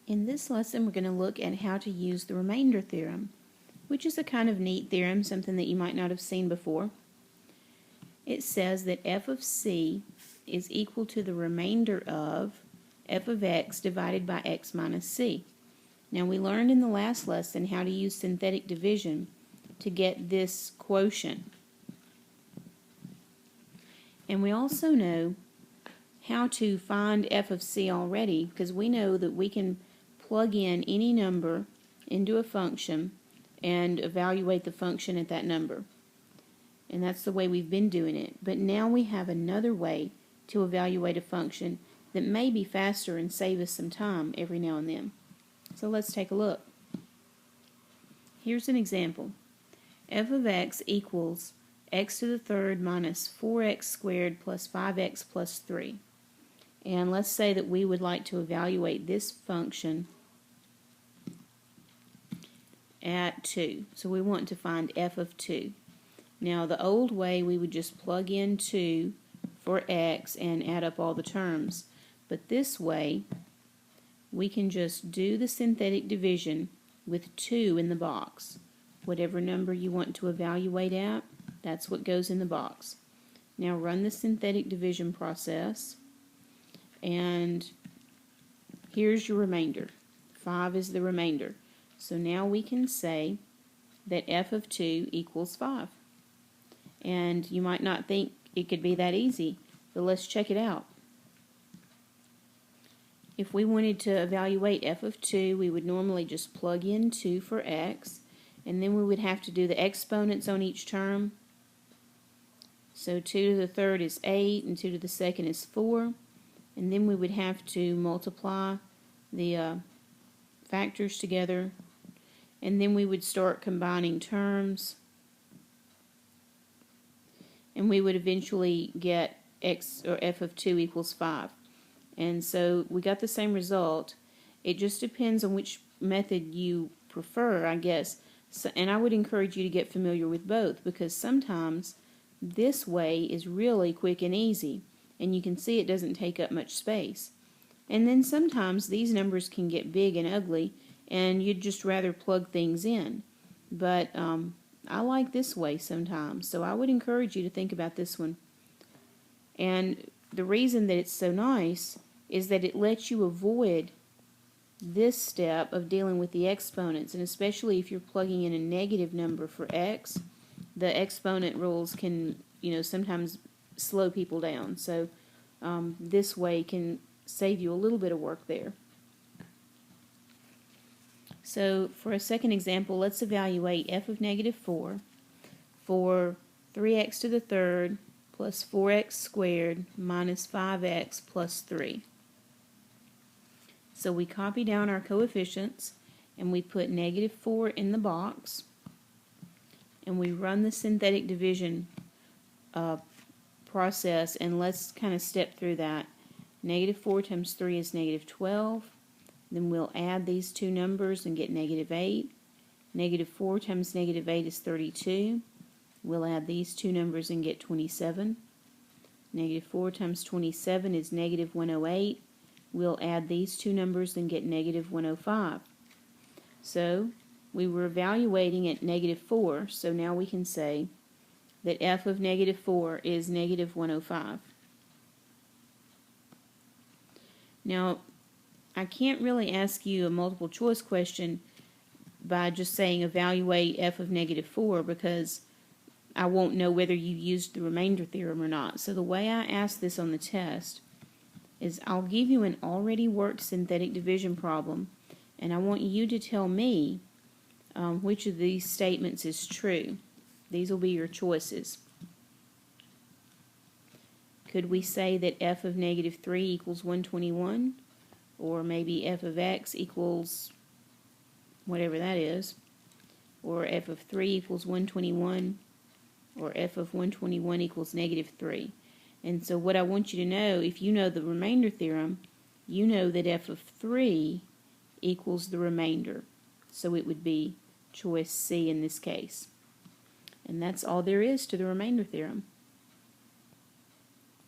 In this lesson, we're going to look at how to use the remainder theorem, which is a kind of neat theorem, something that you might not have seen before. It says that f of c is equal to the remainder of f of x divided by x minus c. Now, we learned in the last lesson how to use synthetic division to get this quotient. And we also know how to find f of c already, because we know that we can plug in any number into a function and evaluate the function at that number. And that's the way we've been doing it. But now we have another way to evaluate a function that may be faster and save us some time every now and then. So let's take a look. Here's an example. F of x equals x to the third minus 4x squared plus 5x plus 3. And let's say that we would like to evaluate this function at 2. So we want to find f of 2. Now, the old way, we would just plug in 2 for x and add up all the terms. But this way, we can just do the synthetic division with 2 in the box. Whatever number you want to evaluate at, that's what goes in the box. Now run the synthetic division process, and here's your remainder. 5 is the remainder. So now we can say that f of 2 equals 5. And you might not think it could be that easy, but let's check it out. If we wanted to evaluate f of 2, we would normally just plug in 2 for x, and then we would have to do the exponents on each term. So 2 to the third is 8, and 2 to the second is 4. And then we would have to multiply the factors together, and then we would start combining terms, and we would eventually get x or f of 2 equals 5. And so we got the same result. It just depends on which method you prefer, I guess. So, and I would encourage you to get familiar with both, because sometimes this way is really quick and easy, and you can see it doesn't take up much space. And then sometimes these numbers can get big and ugly, and you'd just rather plug things in. But I like this way sometimes, so I would encourage you to think about this one. And the reason that it's so nice is that it lets you avoid this step of dealing with the exponents, and especially if you're plugging in a negative number for x, the exponent rules can, sometimes slow people down. So this way can save you a little bit of work there. So for a second example, let's evaluate f of negative 4 for 3x to the third plus 4x squared minus 5x plus 3. So we copy down our coefficients, and we put negative 4 in the box, and we run the synthetic division process, and let's kind of step through that. Negative 4 times 3 is negative 12. Then we'll add these two numbers and get negative 8. Negative 4 times negative 8 is 32. We'll add these two numbers and get 27. Negative 4 times 27 is negative 108. We'll add these two numbers and get negative 105. So we were evaluating at negative 4, so now we can say that f of negative 4 is negative 105. Now, I can't really ask you a multiple choice question by just saying evaluate f of negative 4, because I won't know whether you used the remainder theorem or not. So the way I ask this on the test is I'll give you an already worked synthetic division problem, and I want you to tell me which of these statements is true. These will be your choices. Could we say that f of negative 3 equals 121? Or maybe f of x equals whatever that is, or f of 3 equals 121, or f of 121 equals negative 3. And so what I want you to know, if you know the remainder theorem, you know that f of 3 equals the remainder. So it would be choice C in this case. And that's all there is to the remainder theorem.